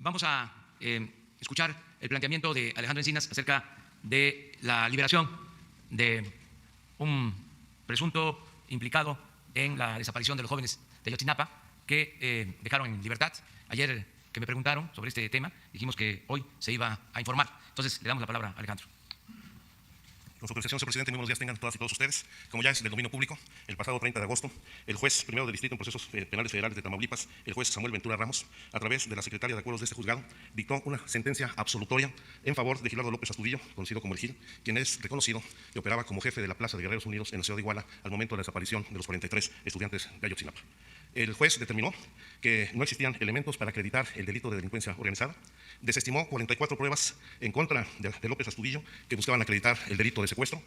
vamos a escuchar el planteamiento de Alejandro Encinas acerca de la liberación de un presunto implicado en la desaparición de los jóvenes de Ayotzinapa que dejaron en libertad. Ayer que me preguntaron sobre este tema, dijimos que hoy se iba a informar. Entonces, le damos la palabra a Alejandro. Con su autorización, señor presidente, muy buenos días tengan todas y todos ustedes. Como ya es del dominio público, el pasado 30 de agosto, el juez primero de distrito en procesos penales federales de Tamaulipas, el juez Samuel Ventura Ramos, a través de la secretaria de acuerdos de este juzgado, dictó una sentencia absolutoria en favor de Gilardo López Astudillo, conocido como el Gil, quien es reconocido y operaba como jefe de la Plaza de Guerreros Unidos en la ciudad de Iguala al momento de la desaparición de los 43 estudiantes de Ayotzinapa. El juez determinó que no existían elementos para acreditar el delito de delincuencia organizada, desestimó 44 pruebas en contra de López Astudillo que buscaban acreditar el delito de secuestro.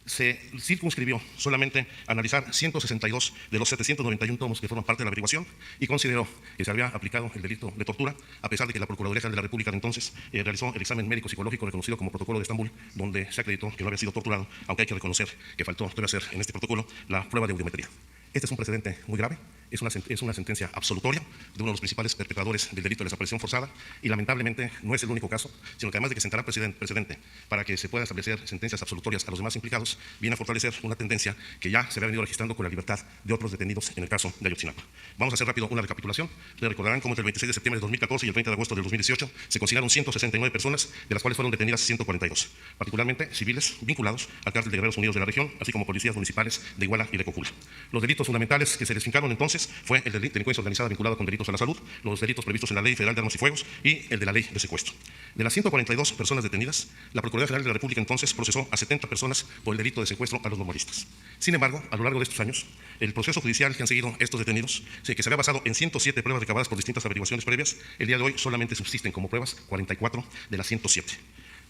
Se circunscribió solamente a analizar 162 de los 791 tomos que forman parte de la averiguación y consideró que se había aplicado el delito de tortura, a pesar de que la Procuraduría General de la República de entonces realizó el examen médico-psicológico reconocido como Protocolo de Estambul, donde se acreditó que no había sido torturado, aunque hay que reconocer que faltó todavía hacer en este protocolo la prueba de audiometría. Este es un precedente muy grave, es una sentencia absolutoria de uno de los principales perpetradores del delito de desaparición forzada y lamentablemente no es el único caso, sino que además de que sentará precedente para que se puedan establecer sentencias absolutorias a los demás implicados, viene a fortalecer una tendencia que ya se había venido registrando con la libertad de otros detenidos en el caso de Ayotzinapa. Vamos a hacer rápido una recapitulación. Les recordarán cómo entre el 26 de septiembre de 2014 y el 30 de agosto del 2018 se consignaron 169 personas, de las cuales fueron detenidas 142, particularmente civiles vinculados al cártel de Guerreros Unidos de la región, así como policías municipales de Iguala y de Cocula. Los delitos fundamentales que se les fincaron entonces fue el de delincuencia organizada vinculada con delitos a la salud, los delitos previstos en la Ley Federal de Armas y Fuegos y el de la Ley de Secuestro. De las 142 personas detenidas, la Procuraduría General de la República entonces procesó a 70 personas por el delito de secuestro a los normalistas. Sin embargo, a lo largo de estos años, el proceso judicial que han seguido estos detenidos, que se había basado en 107 pruebas recabadas por distintas averiguaciones previas, el día de hoy solamente subsisten como pruebas 44 de las 107.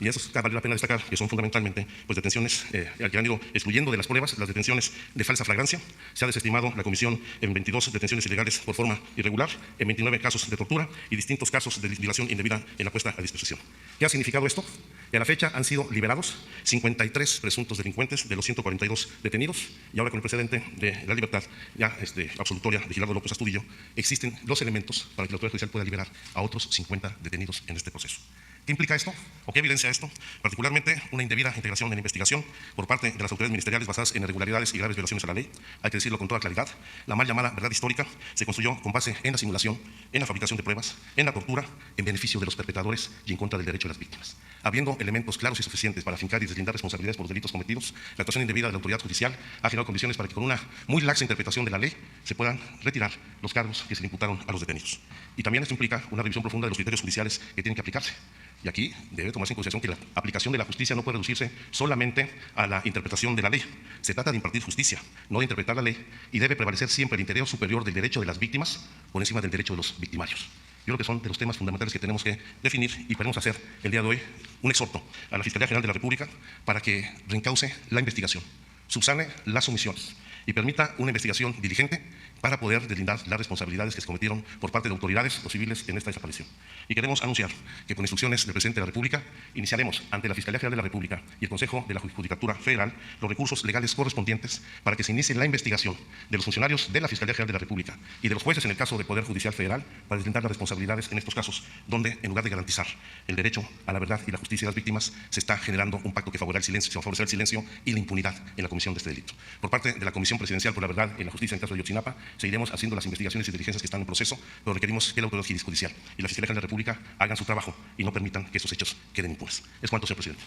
Y eso vale la pena destacar que son fundamentalmente detenciones que han ido excluyendo de las pruebas las detenciones de falsa flagrancia. Se ha desestimado la comisión en 22 detenciones ilegales por forma irregular, en 29 casos de tortura y distintos casos de violación indebida en la puesta a disposición. ¿Qué ha significado esto? Que a la fecha han sido liberados 53 presuntos delincuentes de los 142 detenidos y ahora con el precedente de la libertad ya absolutoria de Gilardo López Astudillo existen los elementos para que la autoridad judicial pueda liberar a otros 50 detenidos en este proceso. ¿Qué implica esto o qué evidencia esto? Particularmente una indebida integración en la investigación por parte de las autoridades ministeriales basadas en irregularidades y graves violaciones a la ley. Hay que decirlo con toda claridad. La mal llamada verdad histórica se construyó con base en la simulación, en la fabricación de pruebas, en la tortura, en beneficio de los perpetradores y en contra del derecho de las víctimas. Habiendo elementos claros y suficientes para fincar y deslindar responsabilidades por los delitos cometidos, la actuación indebida de la autoridad judicial ha generado condiciones para que con una muy laxa interpretación de la ley se puedan retirar los cargos que se le imputaron a los detenidos. Y también esto implica una revisión profunda de los criterios judiciales que tienen que aplicarse. Y aquí debe tomarse en consideración que la aplicación de la justicia no puede reducirse solamente a la interpretación de la ley. Se trata de impartir justicia, no de interpretar la ley, y debe prevalecer siempre el interés superior del derecho de las víctimas por encima del derecho de los victimarios. Yo creo que son de los temas fundamentales que tenemos que definir y podemos hacer el día de hoy un exhorto a la Fiscalía General de la República para que reencauce la investigación, subsane las omisiones y permita una investigación diligente para poder deslindar las responsabilidades que se cometieron por parte de autoridades o civiles en esta desaparición. Y queremos anunciar que con instrucciones del presidente de la República iniciaremos ante la Fiscalía General de la República y el Consejo de la Judicatura Federal los recursos legales correspondientes para que se inicie la investigación de los funcionarios de la Fiscalía General de la República y de los jueces en el caso del Poder Judicial Federal para deslindar las responsabilidades en estos casos donde, en lugar de garantizar el derecho a la verdad y la justicia de las víctimas, se está generando un pacto que favorecerá el silencio y la impunidad en la comisión de este delito. Por parte de la Comisión Presidencial por la Verdad en la Justicia en el caso de Ayotzinapa, seguiremos haciendo las investigaciones y diligencias que están en proceso, pero requerimos que la autoridad judicial y la Fiscalía General de la República hagan su trabajo y no permitan que estos hechos queden impunes. Es cuanto, señor presidente.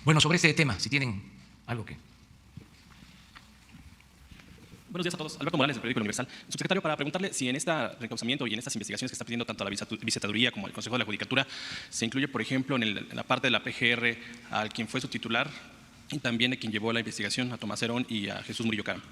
Bueno, sobre este tema, si tienen algo que... Buenos días a todos. Alberto Morales, del periódico Universal. Subsecretario, para preguntarle si en este reencauzamiento y en estas investigaciones que está pidiendo tanto la Visitaduría como el Consejo de la Judicatura se incluye, por ejemplo, en la parte de la PGR al quien fue su titular y también de quien llevó la investigación, a Tomás Herón y a Jesús Murillo Caram.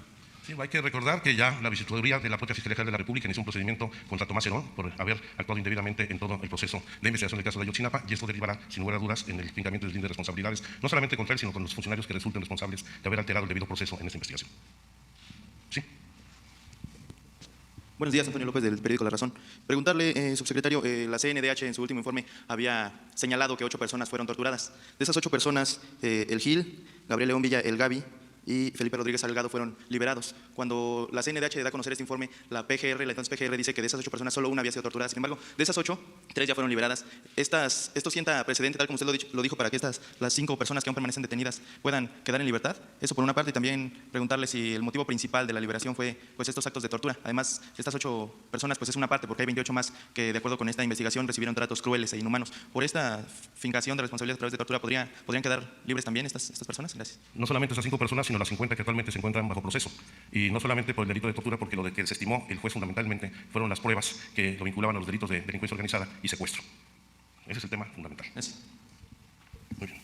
Sí, hay que recordar que ya la Visitaduría de la propia Fiscalía General de la República inició un procedimiento contra Tomás Herón por haber actuado indebidamente en todo el proceso de investigación del caso de Ayotzinapa, y esto derivará, sin lugar a dudas, en el fincamiento de responsabilidades, no solamente contra él, sino con los funcionarios que resulten responsables de haber alterado el debido proceso en esta investigación. Sí. Buenos días, Antonio López, del periódico La Razón. Preguntarle, subsecretario, la CNDH en su último informe había señalado que 8 personas fueron torturadas. De esas 8 personas, el Gil, Gabriel León Villa, el Gaby, y Felipe Rodríguez Salgado fueron liberados. Cuando la CNDH da a conocer este informe, la PGR, la entonces PGR, dice que de esas 8 personas solo una había sido torturada. Sin embargo, de esas 8, 3 ya fueron liberadas. Esto sienta precedente, tal como usted lo dijo, para que las 5 personas que aún permanecen detenidas puedan quedar en libertad. Eso por una parte, y también preguntarle si el motivo principal de la liberación fue pues estos actos de tortura. Además, estas 8 personas pues es una parte, porque hay 28 más que, de acuerdo con esta investigación, recibieron tratos crueles e inhumanos. Por esta fincación de responsabilidad a través de tortura, ¿podrían quedar libres también estas personas? Gracias. No solamente esas 5 personas, sino las 50 que actualmente se encuentran bajo proceso. Y no solamente por el delito de tortura, porque lo de que desestimó el juez fundamentalmente fueron las pruebas que lo vinculaban a los delitos de delincuencia organizada y secuestro. Ese es el tema fundamental. Gracias. Muy bien.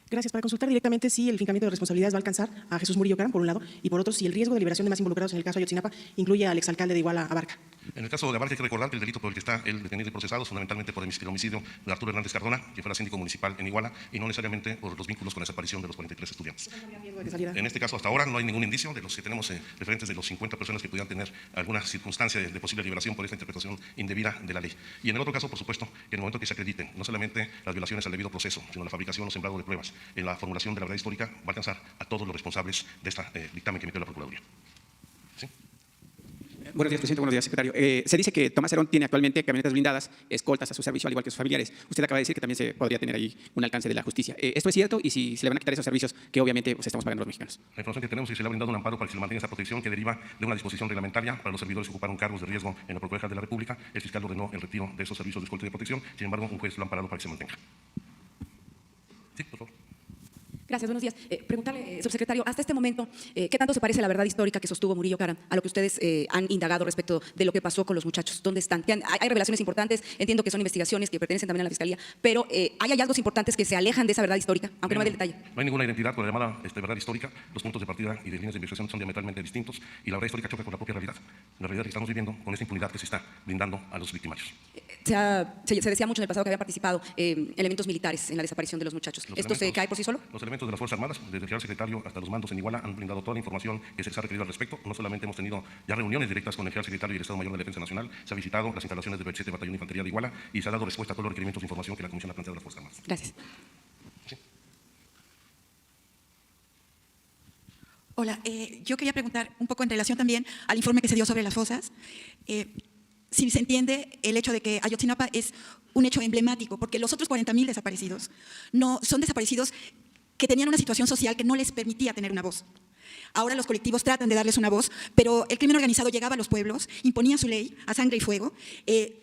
Gracias. Para consultar directamente si el fincamiento de responsabilidades va a alcanzar a Jesús Murillo Caram, por un lado, y por otro, si el riesgo de liberación de más involucrados en el caso Ayotzinapa incluye al exalcalde de Iguala, Abarca. En el caso de Abarca hay que recordar que el delito por el que está él detenido y procesado es fundamentalmente por el homicidio de Arturo Hernández Cardona, que fuera síndico municipal en Iguala, y no necesariamente por los vínculos con la desaparición de los 43 estudiantes. En este caso, hasta ahora, no hay ningún indicio de los que tenemos referentes de los 50 personas que pudieran tener alguna circunstancia de posible liberación por esta interpretación indebida de la ley. Y en el otro caso, por supuesto, que en el momento que se acrediten no solamente las violaciones al debido proceso, sino la fabricación o sembrado de pruebas en la formulación de la verdad histórica, va a alcanzar a todos los responsables de este dictamen que emitió la Procuraduría. ¿Sí? Buenos días, presidente. Buenos días, secretario. Se dice que Tomás Herón tiene actualmente camionetas blindadas, escoltas a su servicio, al igual que sus familiares. Usted acaba de decir que también se podría tener ahí un alcance de la justicia. ¿Esto es cierto? Y si se le van a quitar esos servicios que obviamente pues, estamos pagando los mexicanos. La información que tenemos es que se le ha brindado un amparo para que se le mantenga esta protección que deriva de una disposición reglamentaria para los servidores que ocuparon cargos de riesgo en la Procuraduría de la República. El fiscal ordenó el retiro de esos servicios de escolta y de protección. Sin embargo, un juez lo ha amparado para que se mantenga. Sí, por favor. Gracias, buenos días. Preguntarle, subsecretario, hasta este momento, ¿qué tanto se parece la verdad histórica que sostuvo Murillo Caram a lo que ustedes han indagado respecto de lo que pasó con los muchachos? ¿Dónde están? Hay revelaciones importantes, entiendo que son investigaciones que pertenecen también a la Fiscalía, pero ¿hay hallazgos importantes que se alejan de esa verdad histórica, aunque no me dé el detalle? No hay ninguna identidad con la llamada verdad histórica. Los puntos de partida y de líneas de investigación son diametralmente distintos y la verdad histórica choca con la propia realidad. La realidad que estamos viviendo con esta impunidad que se está brindando a los victimarios. Se decía mucho en el pasado que habían participado elementos militares en la desaparición de los muchachos. ¿Esto se cae por sí solo? Los elementos de las Fuerzas Armadas, desde el general secretario hasta los mandos en Iguala, han brindado toda la información que se les ha requerido al respecto. No solamente hemos tenido ya reuniones directas con el general secretario y el Estado Mayor de la Defensa Nacional, se ha visitado las instalaciones del 27 Batallón de Infantería de Iguala y se ha dado respuesta a todos los requerimientos de información que la Comisión ha planteado a las Fuerzas Armadas. Gracias. Sí. Hola, yo quería preguntar un poco en relación también al informe que se dio sobre las fosas. Si se entiende el hecho de que Ayotzinapa es un hecho emblemático, porque los otros 40.000 desaparecidos no son desaparecidos que tenían una situación social que no les permitía tener una voz. Ahora los colectivos tratan de darles una voz, pero el crimen organizado llegaba a los pueblos, imponía su ley a sangre y fuego,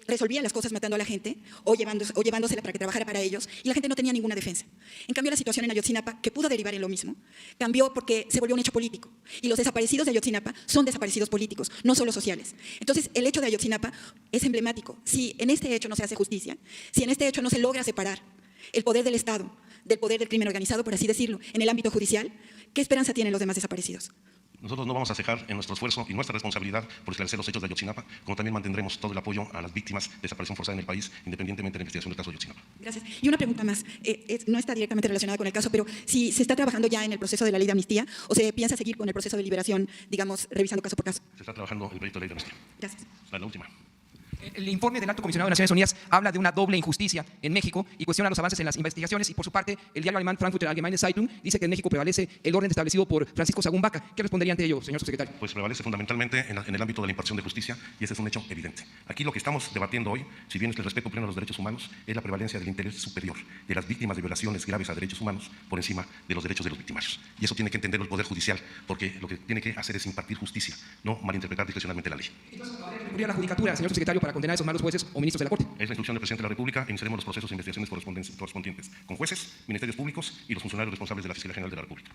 resolvía las cosas matando a la gente o llevándosela para que trabajara para ellos, y la gente no tenía ninguna defensa. En cambio, la situación en Ayotzinapa, que pudo derivar en lo mismo, cambió porque se volvió un hecho político. Y los desaparecidos de Ayotzinapa son desaparecidos políticos, no solo sociales. Entonces, el hecho de Ayotzinapa es emblemático. Si en este hecho no se hace justicia, si en este hecho no se logra separar el poder del Estado del poder del crimen organizado, por así decirlo, en el ámbito judicial, ¿qué esperanza tienen los demás desaparecidos? Nosotros no vamos a cejar en nuestro esfuerzo y nuestra responsabilidad por esclarecer los hechos de Ayotzinapa, como también mantendremos todo el apoyo a las víctimas de desaparición forzada en el país, independientemente de la investigación del caso de Ayotzinapa. Gracias. Y una pregunta más, no está directamente relacionada con el caso, pero si se está trabajando ya en el proceso de la ley de amnistía o se piensa seguir con el proceso de liberación, digamos, revisando caso por caso. Se está trabajando el proyecto de ley de amnistía. Gracias. La última. El informe del Alto Comisionado de Naciones Unidas habla de una doble injusticia en México y cuestiona los avances en las investigaciones, y por su parte el diario alemán Frankfurter Allgemeine Zeitung dice que en México prevalece el orden establecido por Francisco Sagún Baca. ¿Qué respondería ante ello, señor subsecretario? Pues prevalece fundamentalmente en el ámbito de la impartición de justicia, y ese es un hecho evidente. Aquí lo que estamos debatiendo hoy, si bien es el respeto pleno a los derechos humanos, es la prevalencia del interés superior de las víctimas de violaciones graves a derechos humanos por encima de los derechos de los victimarios. Y eso tiene que entenderlo el Poder Judicial, porque lo que tiene que hacer es impartir justicia, no malinterpretar discrecionalmente la ley. ¿Recurrir a la judicatura, señor subsecretario, para condenar a esos malos jueces o ministros de la Corte? Es la instrucción del presidente de la República e iniciaremos los procesos de investigaciones correspondientes con jueces, ministerios públicos y los funcionarios responsables de la Fiscalía General de la República.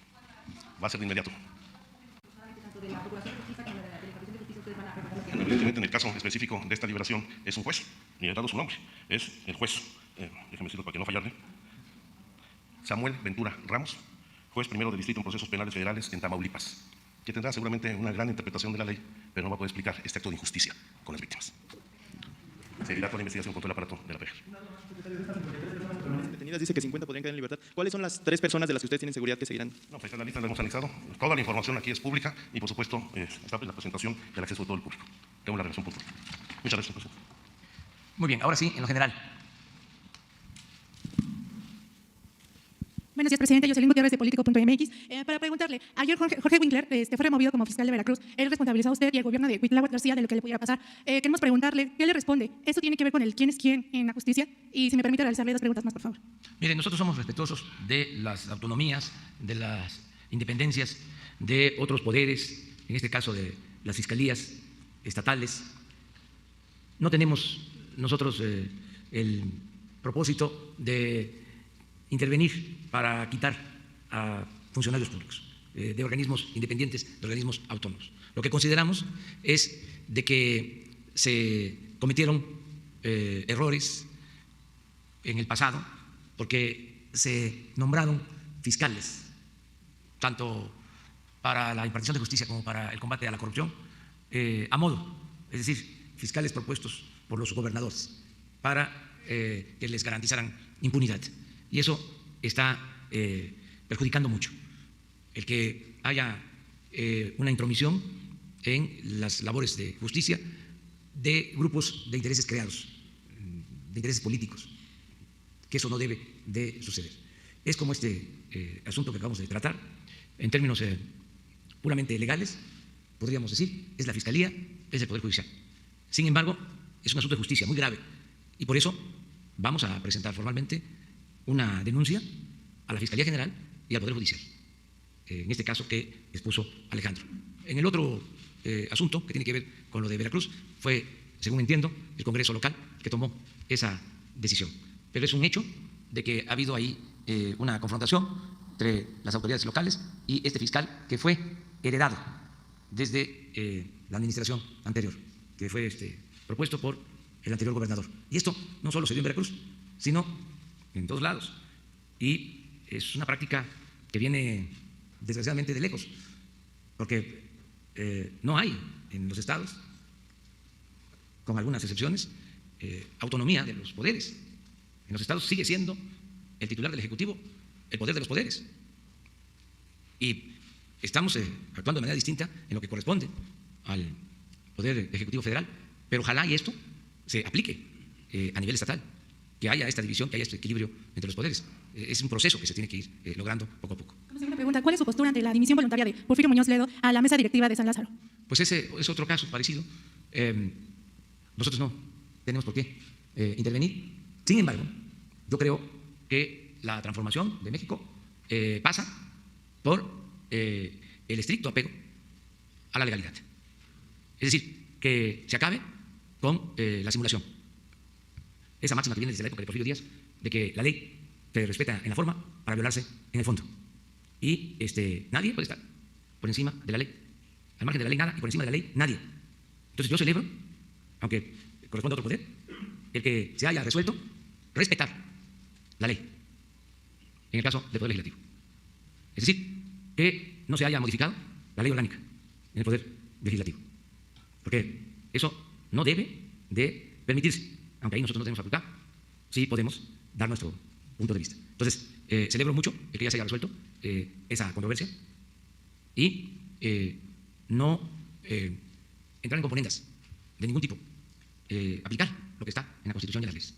Va a ser de inmediato. Evidentemente, en el caso específico de esta liberación, es un juez, ni he dado su nombre, es el juez, déjeme decirlo para que no fallarle, Samuel Ventura Ramos, juez primero de distrito en procesos penales federales en Tamaulipas, que tendrá seguramente una gran interpretación de la ley, pero no va a poder explicar este acto de injusticia con las víctimas. Seguirá con la investigación con todo el aparato de la PGR. Detenidas, dice que 50 podrían quedar en libertad. ¿Cuáles son las 3 personas de las que ustedes tienen seguridad que seguirán? No, pues la lista la hemos analizado. Toda la información aquí es pública y, por supuesto, está la presentación y el acceso de todo el público. Tengo la relación puntual. Muchas gracias, presidente. Muy bien, ahora sí, en lo general. Buenos días, presidente. Jocelyn Gutiérrez, de Político.mx. Para preguntarle, ayer Jorge Winkler fue removido como fiscal de Veracruz. Él responsabilizó a usted y al gobierno de Cuitláhuac García de lo que le pudiera pasar. Queremos preguntarle, ¿qué le responde? ¿Esto tiene que ver con el quién es quién en la justicia? Y si me permite realizarle 2 preguntas más, por favor. Miren, nosotros somos respetuosos de las autonomías, de las independencias, de otros poderes, en este caso de las fiscalías estatales. No tenemos nosotros el propósito de intervenir para quitar a funcionarios públicos, de organismos independientes, de organismos autónomos. Lo que consideramos es de que se cometieron errores en el pasado porque se nombraron fiscales, tanto para la impartición de justicia como para el combate a la corrupción, a modo, es decir, fiscales propuestos por los gobernadores para que les garantizaran impunidad. Y eso está perjudicando mucho. El que haya una intromisión en las labores de justicia de grupos de intereses creados, de intereses políticos, que eso no debe de suceder. Es como este asunto que acabamos de tratar, en términos puramente legales, podríamos decir, es la Fiscalía, es el Poder Judicial. Sin embargo, es un asunto de justicia muy grave y por eso vamos a presentar formalmente una denuncia a la Fiscalía General y al Poder Judicial, en este caso que expuso Alejandro. En el otro asunto que tiene que ver con lo de Veracruz, fue, según entiendo, el Congreso local que tomó esa decisión. Pero es un hecho de que ha habido ahí una confrontación entre las autoridades locales y este fiscal que fue heredado desde la administración anterior, que fue propuesto por el anterior gobernador. Y esto no solo se dio en Veracruz, sino en todos lados. Y es una práctica que viene desgraciadamente de lejos, porque no hay en los estados, con algunas excepciones, autonomía de los poderes. En los estados sigue siendo el titular del Ejecutivo el poder de los poderes. Y estamos actuando de manera distinta en lo que corresponde al Poder Ejecutivo Federal, pero ojalá y esto se aplique a nivel estatal, que haya esta división, que haya este equilibrio entre los poderes. Es un proceso que se tiene que ir logrando poco a poco. Como segunda pregunta, ¿cuál es su postura ante la dimisión voluntaria de Porfirio Muñoz Ledo a la mesa directiva de San Lázaro? Pues ese es otro caso parecido. Nosotros no tenemos por qué intervenir. Sin embargo, yo creo que la transformación de México pasa por el estricto apego a la legalidad. Es decir, que se acabe con la simulación. Esa máxima que viene desde la época de Porfirio Díaz, de que la ley se respeta en la forma para violarse en el fondo. Y nadie puede estar por encima de la ley. Al margen de la ley nada y por encima de la ley nadie. Entonces yo celebro, aunque corresponde a otro poder, el que se haya resuelto respetar la ley, en el caso del Poder Legislativo. Es decir, que no se haya modificado la ley orgánica en el Poder Legislativo. Porque eso no debe de permitirse, aunque ahí nosotros no tenemos facultad, sí podemos dar nuestro punto de vista. Entonces, celebro mucho el que ya se haya resuelto esa controversia y no entrar en componendas de ningún tipo, aplicar lo que está en la Constitución y en las leyes.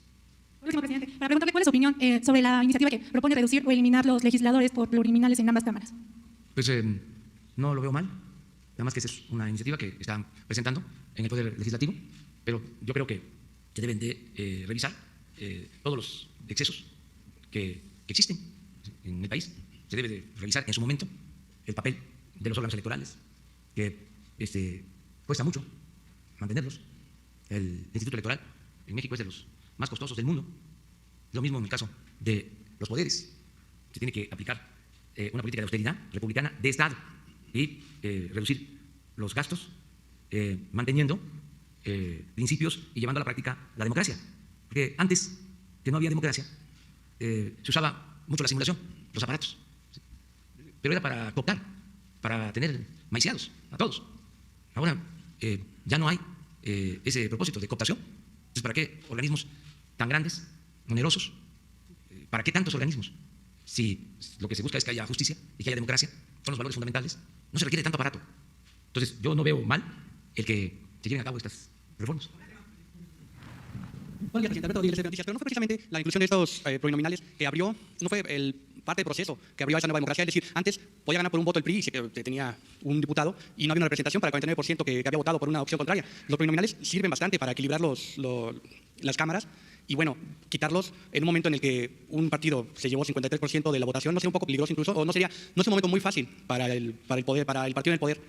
Por último, presidente, para preguntarle cuál es su opinión sobre la iniciativa que propone reducir o eliminar los legisladores por plurinominales en ambas cámaras. Pues no lo veo mal, nada más que esa es una iniciativa que están presentando en el Poder Legislativo, pero yo creo que se deben de revisar todos los excesos que existen en el país. Se debe de revisar en su momento el papel de los órganos electorales, que cuesta mucho mantenerlos. El Instituto Electoral en México es de los más costosos del mundo. Lo mismo en el caso de los poderes. Se tiene que aplicar una política de austeridad republicana de Estado y reducir los gastos, manteniendo principios y llevando a la práctica la democracia. Porque antes, que no había democracia, se usaba mucho la simulación, los aparatos, pero era para cooptar, para tener maiciados a todos. Ahora ya no hay ese propósito de cooptación. Entonces, ¿para qué organismos tan grandes, onerosos? ¿Para qué tantos organismos? Si lo que se busca es que haya justicia y que haya democracia, son los valores fundamentales, no se requiere tanto aparato. Entonces, yo no veo mal el que se lleven a cabo estas reformas. Buenos días, presidente. Alberto Rodríguez de Noticias, pero no fue precisamente la inclusión de estos plurinominales que abrió, no fue el parte del proceso que abrió esa nueva democracia. Es decir, antes podía ganar por un voto el PRI, que tenía un diputado, y no había una representación para el 49% que había votado por una opción contraria. Los plurinominales sirven bastante para equilibrar las cámaras y, bueno, quitarlos en un momento en el que un partido se llevó 53% de la votación, ¿no sería un poco peligroso incluso? ¿O no es un momento muy fácil para el partido en el poder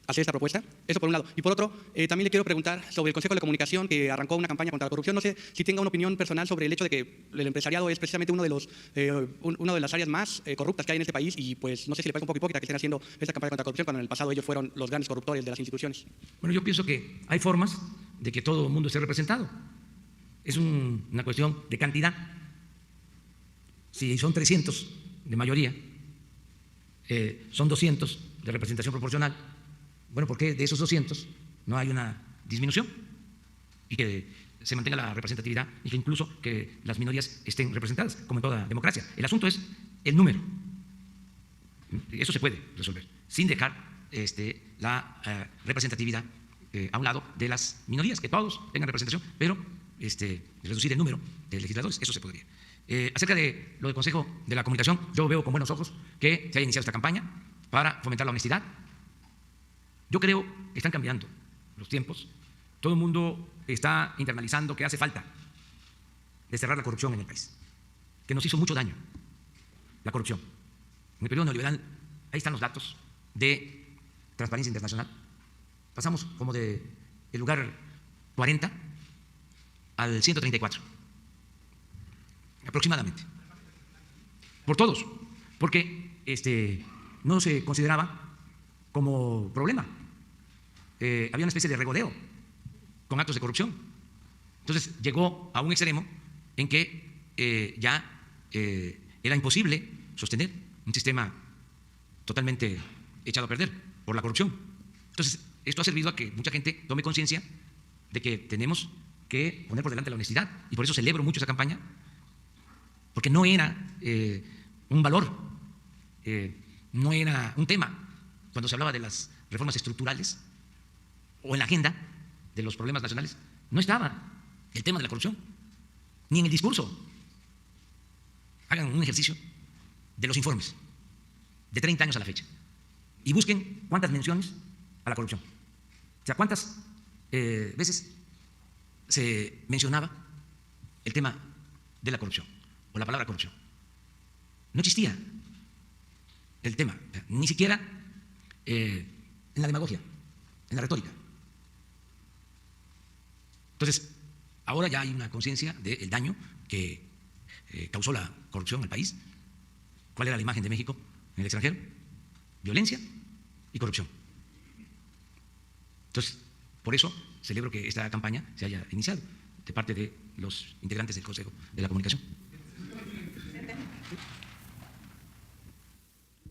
hacer esta propuesta? Eso por un lado. Y por otro, también le quiero preguntar sobre el Consejo de la Comunicación, que arrancó una campaña contra la corrupción. No sé si tenga una opinión personal sobre el hecho de que el empresariado es precisamente una de las áreas más corruptas que hay en este país, y pues no sé si le parece un poco hipócrita que estén haciendo esta campaña contra la corrupción cuando en el pasado ellos fueron los grandes corruptores de las instituciones. Bueno, yo pienso que hay formas de que todo el mundo esté representado. Es una cuestión de cantidad. Si son 300 de mayoría, son 200 de representación proporcional. Bueno, ¿por qué de esos 200 no hay una disminución? Y que se mantenga la representatividad y que incluso que las minorías estén representadas, como en toda democracia. El asunto es el número. Eso se puede resolver, sin dejar la representatividad a un lado de las minorías, que todos tengan representación, pero reducir el número de legisladores, eso se podría. Acerca de lo del Consejo de la Comunicación, yo veo con buenos ojos que se haya iniciado esta campaña para fomentar la honestidad. Yo creo que están cambiando los tiempos. Todo el mundo está internalizando que hace falta desterrar la corrupción en el país, que nos hizo mucho daño la corrupción. En el periodo neoliberal, ahí están los datos de Transparencia Internacional. Pasamos como del lugar 40 al 134, aproximadamente. Por todos, porque no se consideraba como problema. Había una especie de regodeo con actos de corrupción. Entonces llegó a un extremo en que ya era imposible sostener un sistema totalmente echado a perder por la corrupción. Entonces esto ha servido a que mucha gente tome conciencia de que tenemos que poner por delante la honestidad, y por eso celebro mucho esa campaña, porque no era un valor, no era un tema cuando se hablaba de las reformas estructurales o en la agenda de los problemas nacionales. No estaba el tema de la corrupción, ni en el discurso. Hagan un ejercicio de los informes de 30 años a la fecha y busquen cuántas menciones a la corrupción. O sea, cuántas veces se mencionaba el tema de la corrupción o la palabra corrupción. No existía el tema, ni siquiera en la demagogia, en la retórica. Entonces, ahora ya hay una conciencia del daño que causó la corrupción al país. ¿Cuál era la imagen de México en el extranjero? Violencia y corrupción. Entonces, por eso celebro que esta campaña se haya iniciado de parte de los integrantes del Consejo de la Comunicación.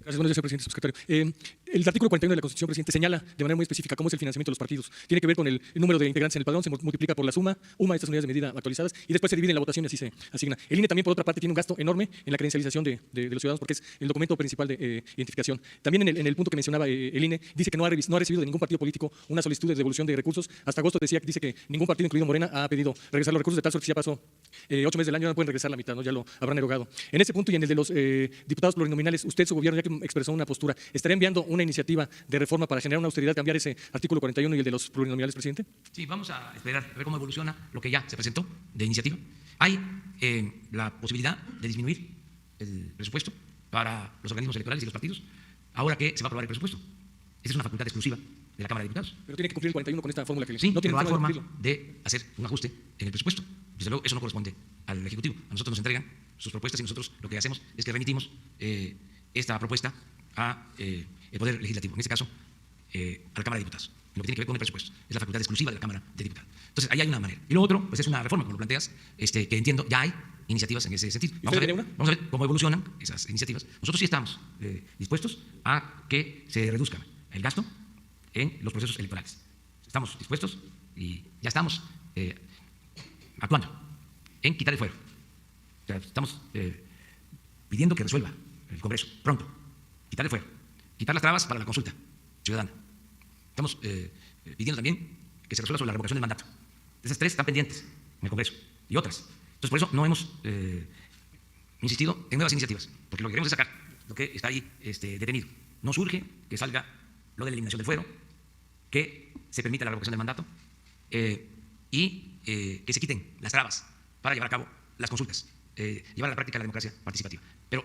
Gracias, buenos días, señor presidente, subsecretario. El artículo 41 de la Constitución, presidente, señala de manera muy específica cómo es el financiamiento de los partidos. Tiene que ver con el número de integrantes en el padrón, se multiplica por la suma de estas unidades de medida actualizadas y después se divide en la votación y así se asigna. El INE también, por otra parte, tiene un gasto enorme en la credencialización de los ciudadanos porque es el documento principal de identificación. También en el punto que mencionaba el INE, dice que no ha recibido de ningún partido político una solicitud de devolución de recursos. Hasta agosto dice que ningún partido, incluido Morena, ha pedido regresar los recursos, de tal suerte que ya pasó 8 meses del año, no pueden regresar la mitad, ¿no? Ya lo habrán erogado. En ese punto y en el de los diputados plurinominales, usted, su gobierno, ya que expresó una postura, ¿estaría enviando una iniciativa de reforma para generar una austeridad, cambiar ese artículo 41 y el de los plurinominales, presidente? Sí, vamos a esperar a ver cómo evoluciona lo que ya se presentó de iniciativa. Hay la posibilidad de disminuir el presupuesto para los organismos electorales y los partidos, ahora que se va a aprobar el presupuesto. Esa es una facultad exclusiva de la Cámara de Diputados. Pero tiene que cumplir el 41 con esta fórmula que sí, no tiene pero hay forma de hacer un ajuste en el presupuesto. Desde luego, eso no corresponde al Ejecutivo. A nosotros nos entregan sus propuestas y nosotros lo que hacemos es que remitimos esta propuesta a el Poder Legislativo, en este caso a la Cámara de Diputados, en lo que tiene que ver con el presupuesto. Es la facultad exclusiva de la Cámara de Diputados. Entonces, ahí hay una manera. Y lo otro, pues es una reforma, como lo planteas, que entiendo, ya hay iniciativas en ese sentido. Vamos a ver cómo evolucionan esas iniciativas. Nosotros sí estamos dispuestos a que se reduzca el gasto en los procesos electorales. Estamos dispuestos y ya estamos actuando en quitar el fuero. O sea, estamos pidiendo que resuelva el Congreso pronto. Quitar el fuero, quitar las trabas para la consulta ciudadana. Estamos pidiendo también que se resuelva sobre la revocación del mandato. Esas tres están pendientes en el Congreso y otras. Entonces, por eso no hemos insistido en nuevas iniciativas, porque lo que queremos es sacar lo que está ahí detenido. No surge que salga lo de la eliminación del fuero, que se permita la revocación del mandato y que se quiten las trabas para llevar a cabo las consultas, llevar a la práctica la democracia participativa. Pero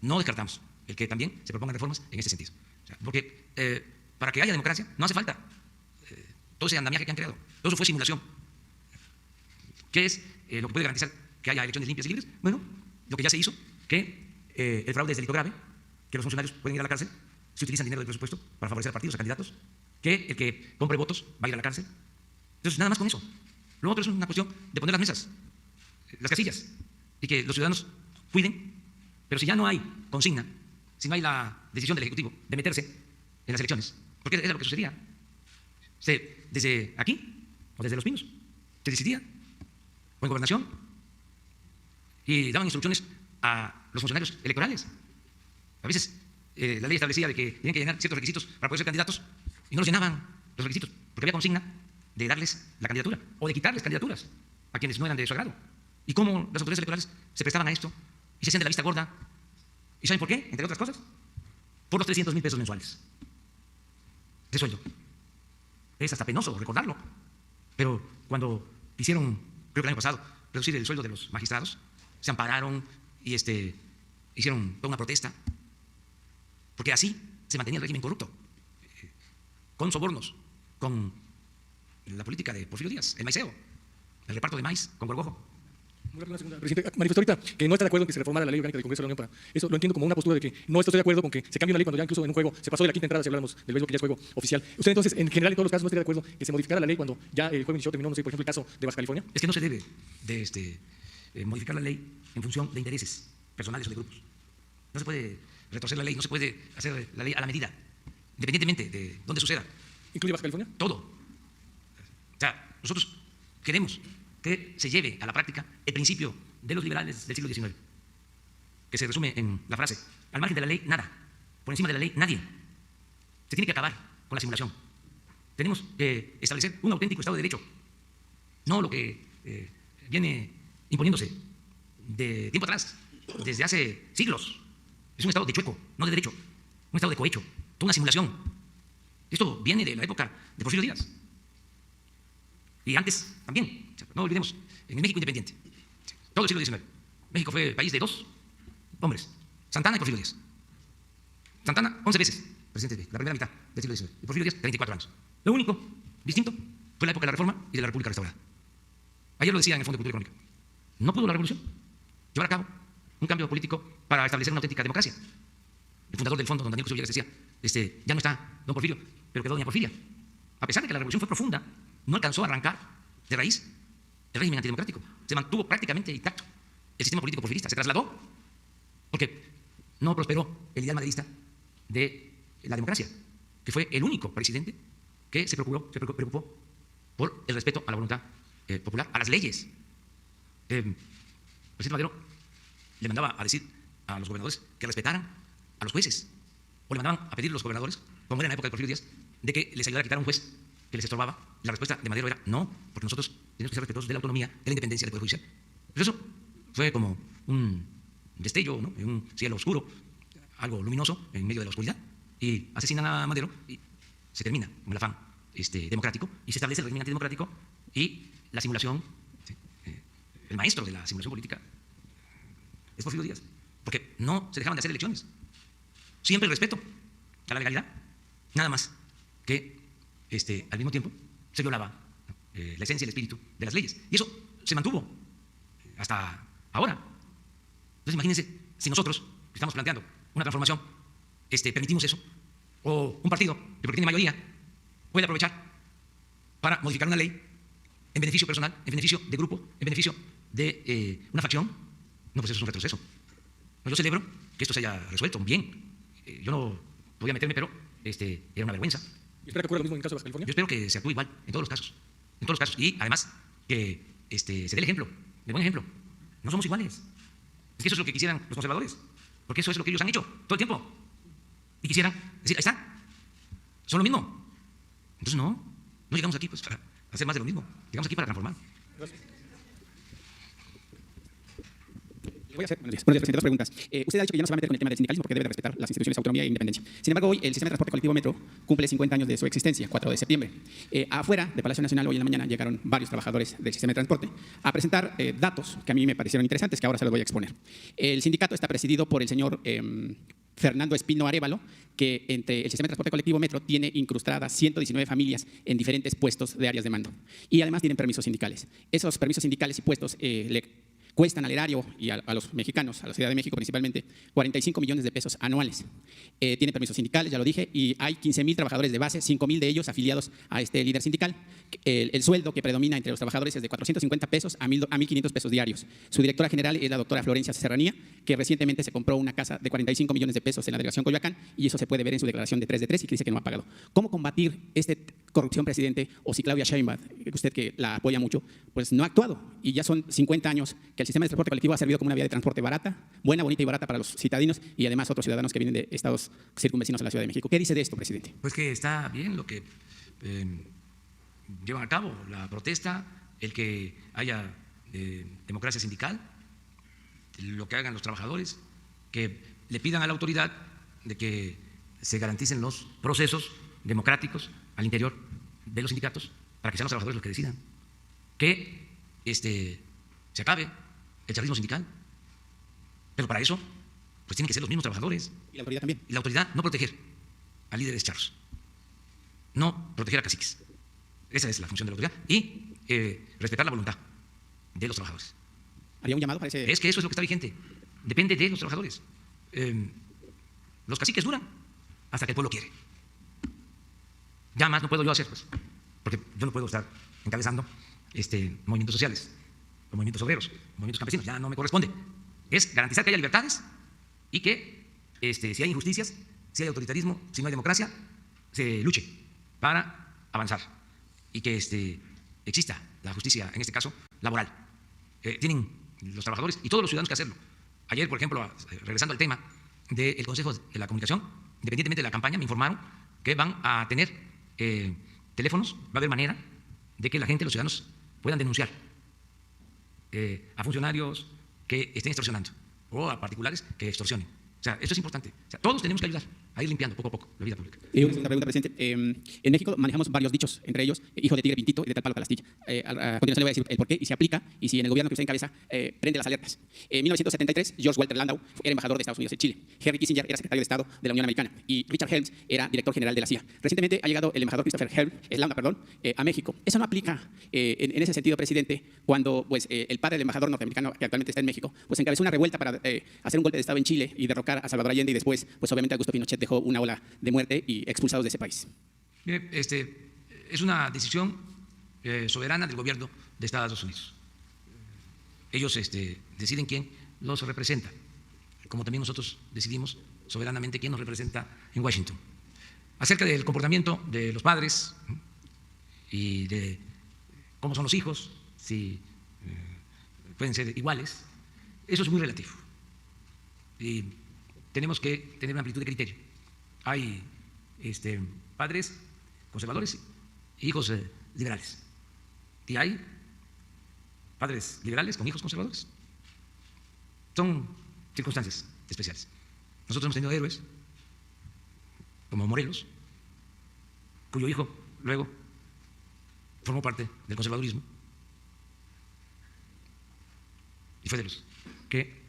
no descartamos el que también se propongan reformas en ese sentido. O sea, porque para que haya democracia no hace falta todo ese andamiaje que han creado. Todo eso fue simulación. ¿Qué es lo que puede garantizar que haya elecciones limpias y libres? Bueno, lo que ya se hizo, que el fraude es delito grave, que los funcionarios pueden ir a la cárcel, se utilizan dinero del presupuesto para favorecer a partidos, a candidatos, que el que compre votos va a ir a la cárcel. Entonces, nada más con eso. Lo otro es una cuestión de poner las mesas, las casillas, y que los ciudadanos cuiden. Pero si ya no hay consigna, si no hay la decisión del Ejecutivo de meterse en las elecciones, porque es lo que sucedía. Desde aquí, o desde Los Pinos, se decidía, o en Gobernación, y daban instrucciones a los funcionarios electorales. A veces la ley establecía de que tenían que llenar ciertos requisitos para poder ser candidatos y no los llenaban los requisitos, porque había consigna de darles la candidatura o de quitarles candidaturas a quienes no eran de su agrado. ¿Y cómo las autoridades electorales se prestaban a esto y se hacían de la vista gorda? ¿Y saben por qué? Entre otras cosas, por los 300,000 pesos mensuales de sueldo. Es hasta penoso recordarlo, pero cuando quisieron, creo que el año pasado, reducir el sueldo de los magistrados, se ampararon y hicieron toda una protesta, porque así se mantenía el régimen corrupto, con sobornos, con la política de Porfirio Díaz, el maiceo, el reparto de maíz con gorgojo. Muy rápido, señora presidente. Manifestó ahorita que no está de acuerdo en que se reformara la ley orgánica del Congreso de la Unión. Para eso lo entiendo como una postura de que no estoy de acuerdo con que se cambie una ley cuando ya incluso en un juego se pasó de la quinta entrada, si hablamos del béisbol, que ya es juego oficial. ¿Usted entonces, en general, en todos los casos, no estaría de acuerdo que se modificara la ley cuando ya el juego inició, terminó, no sé, por ejemplo, el caso de Baja California? Es que no se debe de modificar la ley en función de intereses personales o de grupos. No se puede retorcer la ley, no se puede hacer la ley a la medida, independientemente de dónde suceda. ¿Incluye Baja California? Todo. O sea, nosotros queremos que se lleve a la práctica el principio de los liberales del siglo XIX, que se resume en la frase: al margen de la ley, nada; por encima de la ley, nadie. Se tiene que acabar con la simulación. Tenemos que establecer un auténtico Estado de Derecho, no lo que viene imponiéndose de tiempo atrás, desde hace siglos. Es un Estado de chueco, no de derecho, un Estado de cohecho, toda una simulación. Esto viene de la época de Porfirio Díaz. Y antes también, no olvidemos, en el México independiente, todo el siglo XIX, México fue país de dos hombres, Santana y Porfirio Díaz. Santana, 11 veces presidente de la primera mitad del siglo XIX, y Porfirio Díaz, 34 años. Lo único distinto fue la época de la Reforma y de la República restaurada. Ayer lo decía en el Fondo de Cultura Económica. No pudo la Revolución llevar a cabo un cambio político para establecer una auténtica democracia. El fundador del Fondo, don Daniel Cruz Villegas, decía, ya no está don Porfirio, pero quedó doña Porfiria. A pesar de que la Revolución fue profunda, no alcanzó a arrancar de raíz el régimen antidemocrático. Se mantuvo prácticamente intacto el sistema político porfirista. Se trasladó porque no prosperó el ideal madridista de la democracia, que fue el único presidente que se preocupó por el respeto a la voluntad popular, a las leyes. El presidente Madero le mandaba a decir a los gobernadores que respetaran a los jueces, o le mandaban a pedir a los gobernadores, como era en la época de Porfirio Díaz, de que les ayudara a quitar a un juez que les estorbaba. La respuesta de Madero era no, porque nosotros tenemos que ser respetuosos de la autonomía, de la independencia del Poder Judicial. Pero eso fue como un destello, ¿no?, en un cielo oscuro, algo luminoso en medio de la oscuridad, y asesinan a Madero y se termina con el afán democrático y se establece el régimen antidemocrático y la simulación. El maestro de la simulación política es Porfirio Díaz, porque no se dejaban de hacer elecciones. Siempre el respeto a la legalidad, nada más que al mismo tiempo se violaba la esencia y el espíritu de las leyes. Y eso se mantuvo hasta ahora. Entonces imagínense si nosotros, que estamos planteando una transformación, permitimos eso, o un partido que porque tiene mayoría puede aprovechar para modificar una ley en beneficio personal, en beneficio de grupo, en beneficio de una facción. No, pues eso es un retroceso. Yo celebro que esto se haya resuelto bien. Yo no podía meterme, pero era una vergüenza. ¿Y espera que ocurra lo mismo en el caso de Baja California? Yo espero que se actúe igual en todos los casos. En todos los casos. Y además que se dé el ejemplo, el buen ejemplo. No somos iguales. Es que eso es lo que quisieran los conservadores, porque eso es lo que ellos han hecho todo el tiempo. Y quisieran decir, ahí está, son lo mismo. Entonces no llegamos aquí pues para hacer más de lo mismo. Llegamos aquí para transformar. Gracias. Voy a hacer, buenos días, presidente, dos preguntas. Usted ha dicho que ya no se va a meter con el tema del sindicalismo porque debe de respetar las instituciones de autonomía e independencia. Sin embargo, hoy el sistema de transporte colectivo Metro cumple 50 años de su existencia, 4 de septiembre. Afuera de Palacio Nacional, hoy en la mañana, llegaron varios trabajadores del sistema de transporte a presentar datos que a mí me parecieron interesantes, que ahora se los voy a exponer. El sindicato está presidido por el señor Fernando Espino Arévalo, que entre el sistema de transporte colectivo Metro tiene incrustadas 119 familias en diferentes puestos de áreas de mando. Y además tienen permisos sindicales. Esos permisos sindicales y puestos le cuestan al erario y a los mexicanos, a la Ciudad de México principalmente, 45 millones de pesos anuales. Tiene permisos sindicales, ya lo dije, y hay 15,000 trabajadores de base, 5,000 de ellos afiliados a este líder sindical. El sueldo que predomina entre los trabajadores es de 450 pesos a 1,500 pesos diarios. Su directora general es la doctora Florencia Serranía, que recientemente se compró una casa de 45 millones de pesos en la delegación Coyoacán, y eso se puede ver en su declaración de 3 de 3 y que dice que no ha pagado. ¿Cómo combatir esta corrupción, presidente? O si Claudia Sheinbaum, usted que la apoya mucho, pues no ha actuado, y ya son 50 años que el sistema de transporte colectivo ha servido como una vía de transporte barata, buena, bonita y barata para los citadinos y además otros ciudadanos que vienen de estados circunvecinos a la Ciudad de México. ¿Qué dice de esto, presidente? Pues que está bien lo que llevan a cabo, la protesta, el que haya democracia sindical, lo que hagan los trabajadores, que le pidan a la autoridad de que se garanticen los procesos democráticos al interior de los sindicatos para que sean los trabajadores los que decidan, que se acabe el chavismo sindical, pero para eso pues tienen que ser los mismos trabajadores. Y la autoridad también. Y la autoridad no proteger a líderes charros, no proteger a caciques. Esa es la función de la autoridad y respetar la voluntad de los trabajadores. ¿Haría un llamado para ese? Es que eso es lo que está vigente. Depende de los trabajadores. Los caciques duran hasta que el pueblo quiere. Ya más no puedo yo hacer, pues, porque yo no puedo estar encabezando movimientos sociales, o movimientos obreros, movimientos campesinos. Ya no me corresponde. Es garantizar que haya libertades y que si hay injusticias, si hay autoritarismo, si no hay democracia, se luche para avanzar y que exista la justicia, en este caso, laboral. Tienen los trabajadores y todos los ciudadanos que hacerlo. Ayer, por ejemplo, regresando al tema del Consejo de la Comunicación, independientemente de la campaña, me informaron que van a tener teléfonos, va a haber manera de que la gente, los ciudadanos, puedan denunciar a funcionarios que estén extorsionando o a particulares que extorsionen. O sea, esto es importante. O sea, todos tenemos que ayudar a ir limpiando poco a poco la vida pública. Y una segunda pregunta, presidente. En México manejamos varios dichos, entre ellos, hijo de tigre pintito y de tal palo calastilla. A continuación le voy a decir el por qué y si aplica y si en el gobierno que usted encabeza prende las alertas. En 1973, George Walter Landau era embajador de Estados Unidos en Chile. Henry Kissinger era secretario de Estado de la Unión Americana y Richard Helms era director general de la CIA. Recientemente ha llegado el embajador Christopher Landau a México. Eso no aplica en ese sentido, presidente, cuando pues, el padre del embajador norteamericano que actualmente está en México pues encabezó una revuelta para hacer un golpe de Estado en Chile y derrocar a Salvador Allende y después, pues obviamente Augusto Pinochet dejó una ola de muerte y expulsados de ese país. Mire, es una decisión soberana del gobierno de Estados Unidos. Ellos deciden quién los representa, como también nosotros decidimos soberanamente quién nos representa en Washington. Acerca del comportamiento de los padres y de cómo son los hijos, si pueden ser iguales, eso es muy relativo. Y tenemos que tener una amplitud de criterio. Hay padres conservadores y hijos liberales. Y hay padres liberales con hijos conservadores. Son circunstancias especiales. Nosotros hemos tenido héroes, como Morelos, cuyo hijo luego formó parte del conservadurismo y fue de los que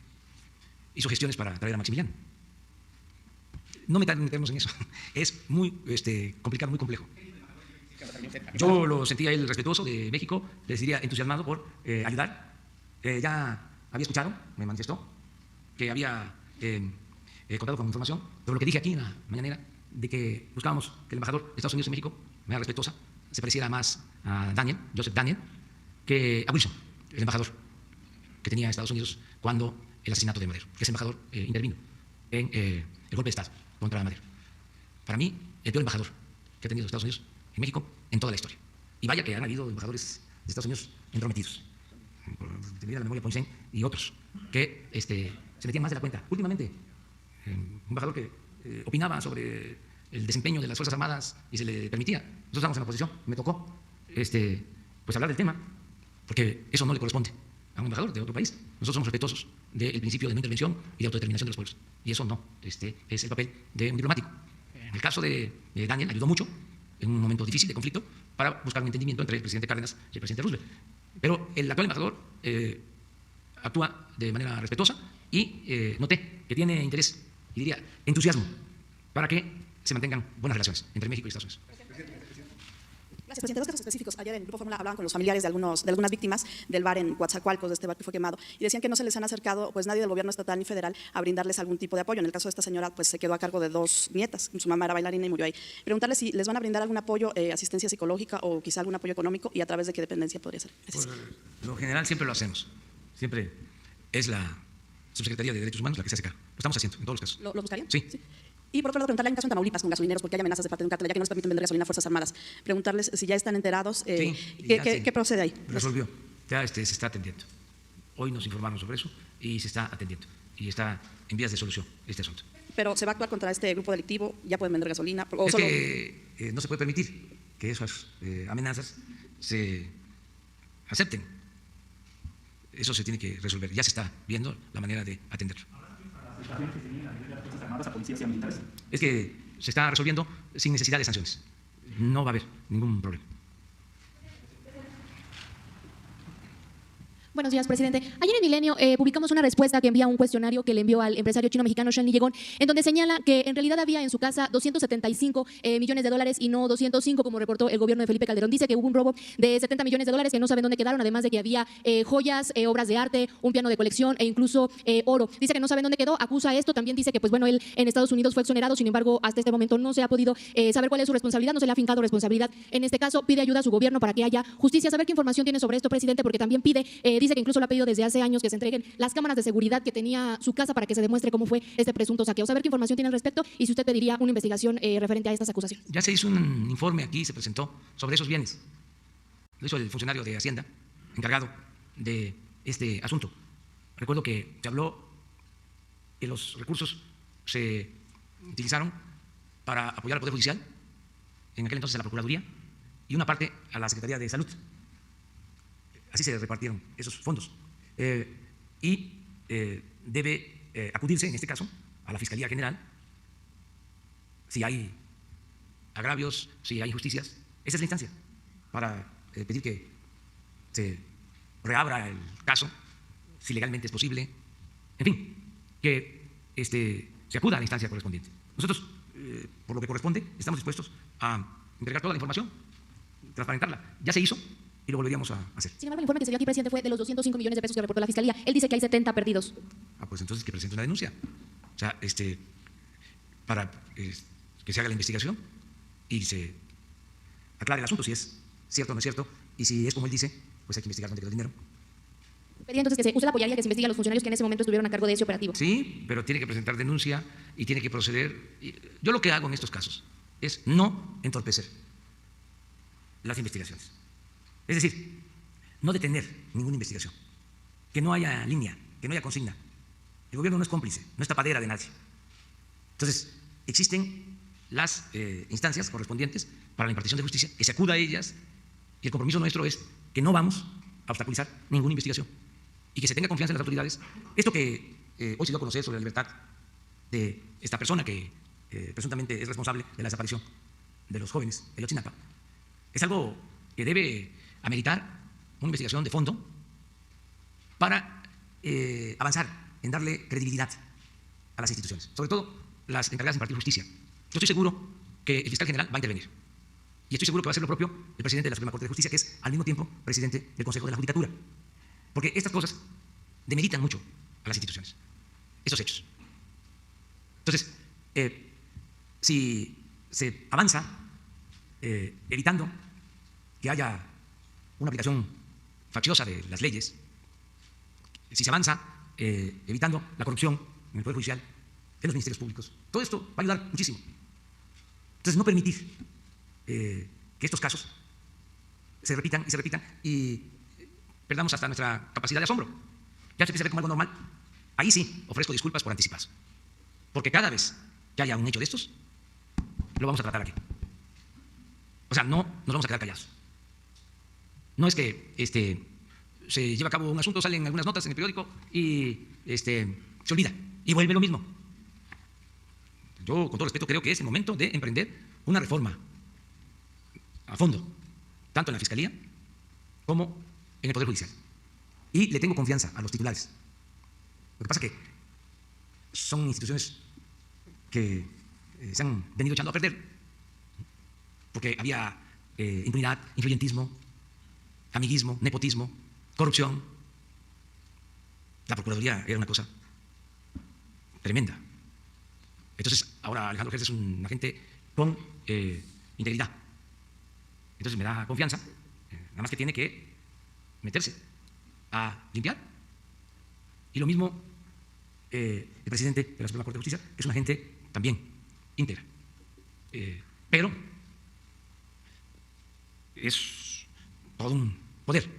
hizo gestiones para traer a Maximiliano. No meternos en eso. Es muy complicado, muy complejo. Yo lo sentía él respetuoso de México, les diría entusiasmado por ayudar. Ya había escuchado, me manifestó, que había contado con información sobre lo que dije aquí en la mañanera, de que buscábamos que el embajador de Estados Unidos en México, de manera respetuosa, se pareciera más a Daniel, Joseph Daniel, que a Wilson, el embajador que tenía Estados Unidos cuando el asesinato de Madero, que ese embajador intervino en el golpe de Estado contra Madero. Para mí, el peor embajador que ha tenido Estados Unidos en México en toda la historia. Y vaya que han habido embajadores de Estados Unidos entrometidos, por tener la memoria Poinsett y otros, que se metían más de la cuenta. Últimamente, un embajador que opinaba sobre el desempeño de las Fuerzas Armadas y se le permitía. Nosotros estábamos en la oposición, me tocó pues hablar del tema, porque eso no le corresponde a un embajador de otro país. Nosotros somos respetuosos del principio de no intervención y de autodeterminación de los pueblos. Y eso no es el papel de un diplomático. En el caso de Daniel, ayudó mucho en un momento difícil de conflicto para buscar un entendimiento entre el presidente Cárdenas y el presidente Roosevelt. Pero el actual embajador actúa de manera respetuosa y noté que tiene interés y diría entusiasmo para que se mantengan buenas relaciones entre México y Estados Unidos. Gracias, presidente. Dos casos específicos. Ayer en el Grupo Fórmula hablaban con los familiares de algunas víctimas del bar en Coatzacoalcos, de este bar que fue quemado, y decían que no se les han acercado pues nadie del gobierno estatal ni federal a brindarles algún tipo de apoyo. En el caso de esta señora, pues se quedó a cargo de 2 nietas. Su mamá era bailarina y murió ahí. Preguntarle si les van a brindar algún apoyo, asistencia psicológica o quizá algún apoyo económico, y a través de qué dependencia podría ser. Por lo general siempre lo hacemos. Siempre es la Subsecretaría de Derechos Humanos la que se hace cargo. Lo estamos haciendo en todos los casos. ¿Lo buscarían? Sí. Y por otro lado, preguntarle, hay un caso en Tamaulipas con gasolineros porque hay amenazas de parte de un cártel ya que no les permiten vender gasolina a Fuerzas Armadas. Preguntarles si ya están enterados, ¿qué procede ahí? Resolvió, ya se está atendiendo. Hoy nos informaron sobre eso y se está atendiendo. Y está en vías de solución este asunto. Pero ¿se va a actuar contra este grupo delictivo? ¿Ya pueden vender gasolina? ¿O es solo... que no se puede permitir que esas amenazas se acepten. Eso se tiene que resolver. Ya se está viendo la manera de atenderlo. Es que se está resolviendo sin necesidad de sanciones. No va a haber ningún problema. Buenos días, presidente. Ayer en Milenio publicamos una respuesta que envía un cuestionario que le envió al empresario chino-mexicano Shen Liyegón, en donde señala que en realidad había en su casa 275 millones de dólares y no 205, como reportó el gobierno de Felipe Calderón. Dice que hubo un robo de 70 millones de dólares que no saben dónde quedaron, además de que había joyas, obras de arte, un piano de colección e incluso oro. Dice que no saben dónde quedó, acusa esto. También dice que, pues bueno, él en Estados Unidos fue exonerado, sin embargo, hasta este momento no se ha podido saber cuál es su responsabilidad, no se le ha fincado responsabilidad. En este caso, pide ayuda a su gobierno para que haya justicia. Saber qué información tiene sobre esto, presidente, porque también pide, dice que incluso lo ha pedido desde hace años que se entreguen las cámaras de seguridad que tenía su casa para que se demuestre cómo fue este presunto saqueo. Saber qué información tiene al respecto y si usted pediría una investigación referente a estas acusaciones. Ya se hizo un informe aquí, se presentó sobre esos bienes. Lo hizo el funcionario de Hacienda encargado de este asunto. Recuerdo que se habló que los recursos se utilizaron para apoyar al Poder Judicial, en aquel entonces a la Procuraduría, y una parte a la Secretaría de Salud. Así se repartieron esos fondos. Debe acudirse, en este caso, a la Fiscalía General si hay agravios, si hay injusticias. Esa es la instancia para pedir que se reabra el caso, si legalmente es posible. En fin, que se acuda a la instancia correspondiente. Nosotros, por lo que corresponde, estamos dispuestos a entregar toda la información, transparentarla. Ya se hizo y lo volveríamos a hacer. Sin embargo, el informe que se dio aquí, presidente, fue de los 205 millones de pesos que reportó la Fiscalía. Él dice que hay 70 perdidos. Pues entonces que presente una denuncia. O sea, para que se haga la investigación y se aclare el asunto, si es cierto o no es cierto, y si es como él dice, pues hay que investigar dónde quedó el dinero. Pedía entonces que usted apoyaría que se investigue a los funcionarios que en ese momento estuvieron a cargo de ese operativo. Sí, pero tiene que presentar denuncia y tiene que proceder. Yo lo que hago en estos casos es no entorpecer las investigaciones. Es decir, no detener ninguna investigación, que no haya línea, que no haya consigna. El gobierno no es cómplice, no es tapadera de nadie. Entonces, existen las instancias correspondientes para la impartición de justicia, que se acuda a ellas, y el compromiso nuestro es que no vamos a obstaculizar ninguna investigación y que se tenga confianza en las autoridades. Esto que hoy se dio a conocer sobre la libertad de esta persona que presuntamente es responsable de la desaparición de los jóvenes de Ayotzinapa, es algo que debe ameritar una investigación de fondo para avanzar en darle credibilidad a las instituciones, sobre todo las encargadas de impartir justicia. Yo estoy seguro que el fiscal general va a intervenir y estoy seguro que va a hacer lo propio el presidente de la Suprema Corte de Justicia, que es al mismo tiempo presidente del Consejo de la Judicatura, porque estas cosas demeritan mucho a las instituciones, esos hechos. Entonces, si se avanza evitando que haya una aplicación facciosa de las leyes, si se avanza evitando la corrupción en el Poder Judicial, en los ministerios públicos, todo esto va a ayudar muchísimo. Entonces, no permitir que estos casos se repitan y perdamos hasta nuestra capacidad de asombro. Ya se empieza a ver como algo normal. Ahí sí ofrezco disculpas por anticipado, porque cada vez que haya un hecho de estos, lo vamos a tratar aquí. O sea, no nos vamos a quedar callados. No es que se lleva a cabo un asunto, salen algunas notas en el periódico y se olvida y vuelve lo mismo. Yo, con todo respeto, creo que es el momento de emprender una reforma a fondo, tanto en la Fiscalía como en el Poder Judicial. Y le tengo confianza a los titulares. Lo que pasa es que son instituciones que se han venido echando a perder porque había impunidad, influyentismo, amiguismo, nepotismo, corrupción. La Procuraduría era una cosa tremenda. Entonces, ahora Alejandro Gertz es un agente con integridad. Entonces me da confianza, nada más que tiene que meterse a limpiar. Y lo mismo el presidente de la Suprema Corte de Justicia, que es un agente también íntegra. Pero es todo un poder.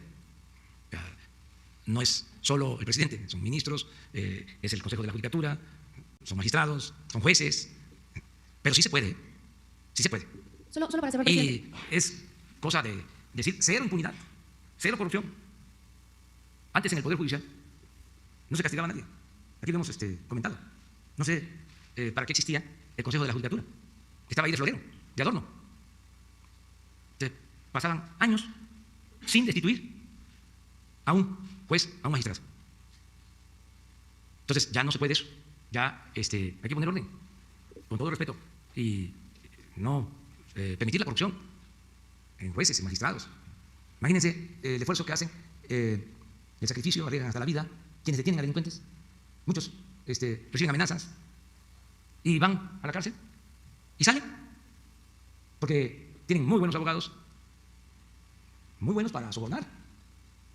No es solo el presidente, son ministros, es el Consejo de la Judicatura, son magistrados, son jueces, pero sí se puede, sí se puede. Solo para saber, presidente. Y es cosa de decir cero impunidad, cero corrupción. Antes en el Poder Judicial no se castigaba a nadie. Aquí lo hemos comentado. No sé para qué existía el Consejo de la Judicatura. Estaba ahí de florero, de adorno. Se pasaban años sin destituir a un juez, a un magistrado. Entonces ya no se puede eso. Ya hay que poner orden, con todo respeto, y no permitir la corrupción en jueces, en magistrados. Imagínense el esfuerzo que hacen, el sacrificio, arriesgan hasta la vida, quienes detienen a delincuentes. Muchos reciben amenazas y van a la cárcel y salen porque tienen muy buenos abogados, muy buenos para sobornar.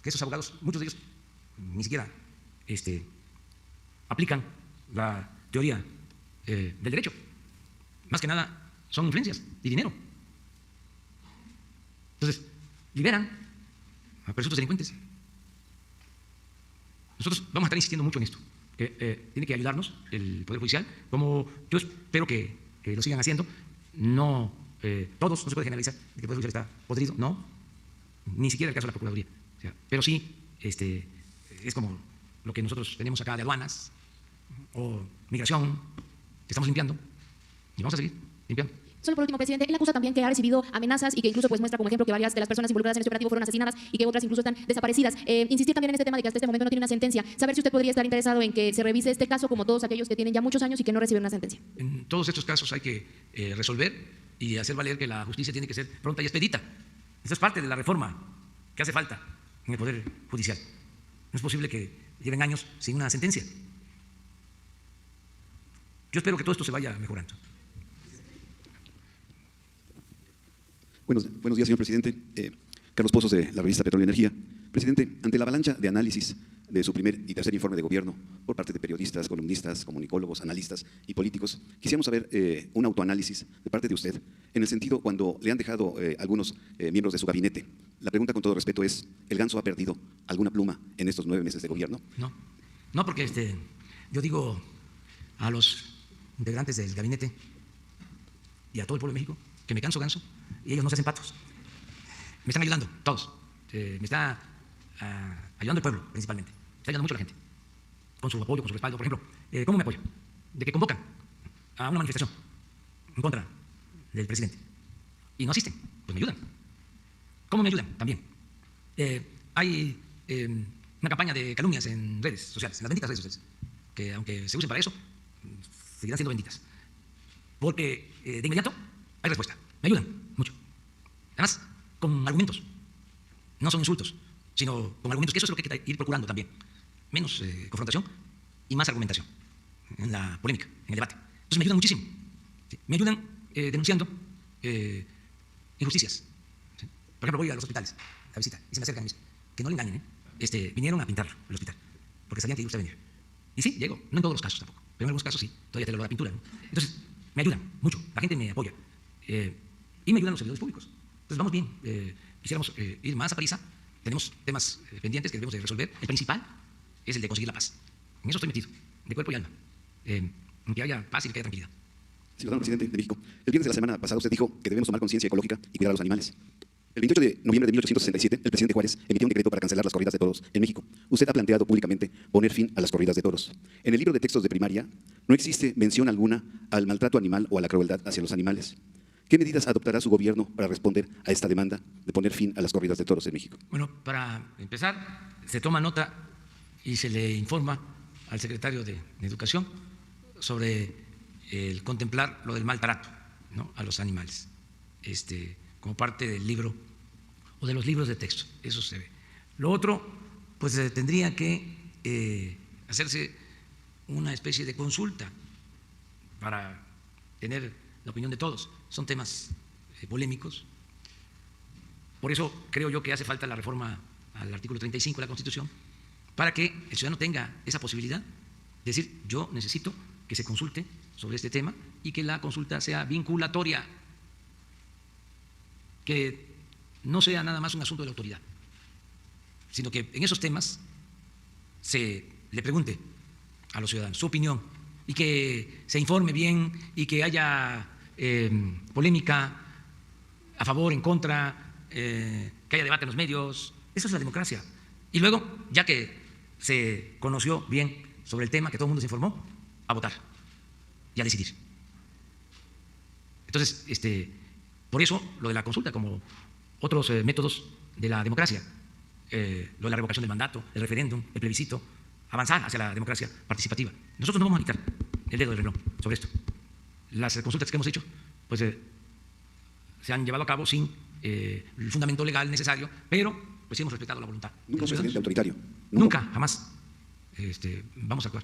Que esos abogados, muchos de ellos ni siquiera aplican la teoría del derecho. Más que nada son influencias y dinero. Entonces, liberan a presuntos delincuentes. Nosotros vamos a estar insistiendo mucho en esto. Tiene que ayudarnos el Poder Judicial, como yo espero que lo sigan haciendo. No, todos, no se puede generalizar que el Poder Judicial está podrido, no, ni siquiera el caso de la Procuraduría. O sea, pero sí, es como lo que nosotros tenemos acá de aduanas o migración, que estamos limpiando y vamos a seguir limpiando. Solo por último, presidente, él acusa también que ha recibido amenazas y que incluso muestra como ejemplo que varias de las personas involucradas en este operativo fueron asesinadas y que otras incluso están desaparecidas. Insistir también en este tema de que hasta este momento no tiene una sentencia. Saber si usted podría estar interesado en que se revise este caso como todos aquellos que tienen ya muchos años y que no reciben una sentencia. En todos estos casos hay que resolver y hacer valer que la justicia tiene que ser pronta y expedita. Eso es parte de la reforma que hace falta en el Poder Judicial. No es posible que lleven años sin una sentencia. Yo espero que todo esto se vaya mejorando. Buenos días, señor presidente. Carlos Pozos, de la revista Petróleo y Energía. Presidente, ante la avalancha de análisis de su primer y tercer informe de gobierno por parte de periodistas, columnistas, comunicólogos, analistas y políticos, quisiéramos saber un autoanálisis de parte de usted, en el sentido cuando le han dejado algunos miembros de su gabinete. La pregunta, con todo respeto, es: ¿el ganso ha perdido alguna pluma en estos 9 meses de gobierno? No, porque yo digo a los integrantes del gabinete y a todo el pueblo de México que me canso ganso y ellos no se hacen patos. Me están ayudando, todos. Me está ayudando el pueblo, principalmente. Me está ayudando mucho la gente, con su apoyo, con su respaldo. Por ejemplo, ¿cómo me apoya? De que convocan a una manifestación en contra del presidente y no asisten, pues me ayudan. ¿Cómo me ayudan? También. Hay una campaña de calumnias en redes sociales, en las benditas redes sociales, que aunque se usen para eso, seguirán siendo benditas. Porque de inmediato hay respuesta. Me ayudan mucho. Además, con argumentos. No son insultos, sino con argumentos, que eso es lo que hay que ir procurando también. Menos confrontación y más argumentación en la polémica, en el debate. Entonces me ayudan muchísimo. ¿Sí? Me ayudan denunciando injusticias. ¿Sí? Por ejemplo, voy a los hospitales a visita y se me acercan y me dicen que no le engañen, vinieron a pintar el hospital porque sabían que iba usted a venir. Y sí, llego, no en todos los casos tampoco, pero en algunos casos sí, todavía te lo da pintura, ¿no? Entonces, me ayudan mucho, la gente me apoya y me ayudan los servidores públicos. Entonces, vamos bien, quisiéramos ir más a prisa, tenemos temas pendientes que debemos de resolver. El principal es el de conseguir la paz. En eso estoy metido, de cuerpo y alma, en que haya paz y que haya tranquilidad. Ciudadano presidente de México, el viernes de la semana pasada usted dijo que debemos tomar conciencia ecológica y cuidar a los animales. El 28 de noviembre de 1867, el presidente Juárez emitió un decreto para cancelar las corridas de toros en México. Usted ha planteado públicamente poner fin a las corridas de toros. En el libro de textos de primaria no existe mención alguna al maltrato animal o a la crueldad hacia los animales. ¿Qué medidas adoptará su gobierno para responder a esta demanda de poner fin a las corridas de toros en México? Bueno, para empezar, se toma nota y se le informa al secretario de Educación sobre el contemplar lo del maltrato, ¿no?, a los animales, como parte del libro o de los libros de texto. Eso se ve. Lo otro, pues tendría que hacerse una especie de consulta para tener la opinión de todos. Son temas polémicos. Por eso creo yo que hace falta la reforma al artículo 35 de la Constitución, para que el ciudadano tenga esa posibilidad de decir: yo necesito que se consulte sobre este tema y que la consulta sea vinculatoria, que no sea nada más un asunto de la autoridad, sino que en esos temas se le pregunte a los ciudadanos su opinión y que se informe bien y que haya polémica a favor, en contra, que haya debate en los medios. Eso es la democracia. Y luego, ya que se conoció bien sobre el tema, que todo el mundo se informó, a votar y a decidir. Entonces, por eso lo de la consulta, como otros métodos de la democracia, lo de la revocación del mandato, el referéndum, el plebiscito, avanzar hacia la democracia participativa. Nosotros no vamos a quitar el dedo del renglón sobre esto. Las consultas que hemos hecho, pues se han llevado a cabo sin el fundamento legal necesario, pero pues sí hemos respetado la voluntad. Nunca un presidente autoritario. Nunca, jamás vamos a actuar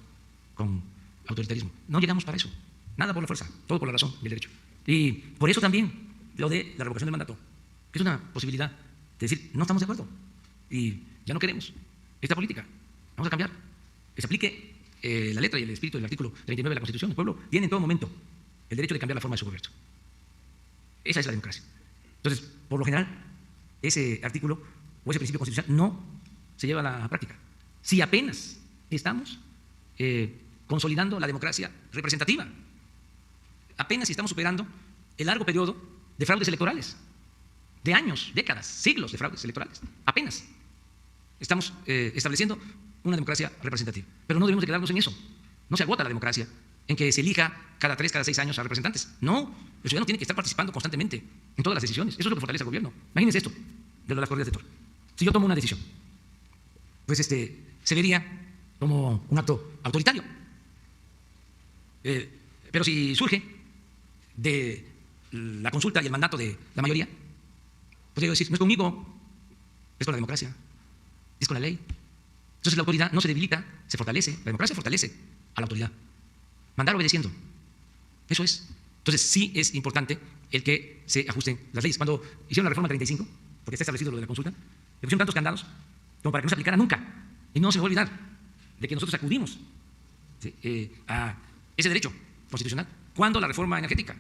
con autoritarismo. No llegamos para eso. Nada por la fuerza, todo por la razón y el derecho. Y por eso también lo de la revocación del mandato, que es una posibilidad de decir: no estamos de acuerdo y ya no queremos esta política, vamos a cambiar. Que se aplique la letra y el espíritu del artículo 39 de la Constitución. El pueblo tiene en todo momento el derecho de cambiar la forma de su gobierno. Esa es la democracia. Entonces, por lo general, ese artículo o ese principio constitucional no se lleva a la práctica. Si apenas estamos consolidando la democracia representativa, apenas estamos superando el largo periodo de fraudes electorales, de años, décadas, siglos de fraudes electorales, apenas estamos estableciendo una democracia representativa. Pero no debemos de quedarnos en eso. No se agota la democracia en que se elija cada 3, cada 6 años a representantes. No, el ciudadano tiene que estar participando constantemente en todas las decisiones. Eso es lo que fortalece al gobierno. Imagínense esto, de las corridas de toros. Si yo tomo una decisión, pues se vería como un acto autoritario. Pero si surge de la consulta y el mandato de la mayoría, pues yo decir: no es conmigo, es con la democracia, es con la ley. Entonces la autoridad no se debilita, se fortalece. La democracia fortalece a la autoridad. Mandar obedeciendo. Eso es. Entonces sí es importante el que se ajusten las leyes. Cuando hicieron la reforma 35, porque está establecido lo de la consulta, le pusieron tantos candados como para que no se aplicara nunca. Y no se va a olvidar de que nosotros acudimos a ese derecho constitucional cuando la reforma energética,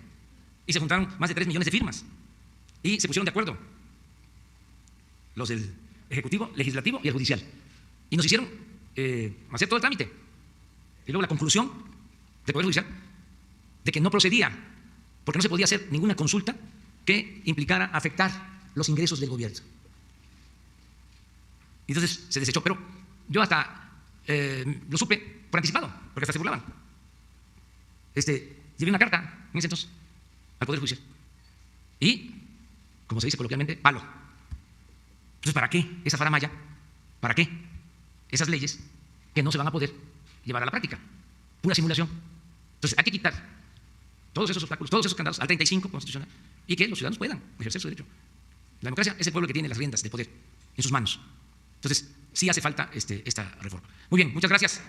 y se juntaron más de 3 millones de firmas y se pusieron de acuerdo los del Ejecutivo, Legislativo y el Judicial, y nos hicieron hacer todo el trámite. Y luego la conclusión del Poder Judicial de que no procedía, porque no se podía hacer ninguna consulta que implicara afectar los ingresos del gobierno. Y entonces se desechó. Pero yo hasta lo supe por anticipado, porque hasta se burlaban. Llevé una carta en ese entonces al Poder Judicial y, como se dice coloquialmente, palo. Entonces, ¿para qué esa faramalla? ¿Para qué esas leyes que no se van a poder llevar a la práctica? Pura simulación. Entonces, hay que quitar todos esos obstáculos, todos esos candados al 35 constitucional, y que los ciudadanos puedan ejercer su derecho. La democracia es el pueblo que tiene las riendas de poder en sus manos. Entonces, sí hace falta esta reforma. Muy bien, muchas gracias.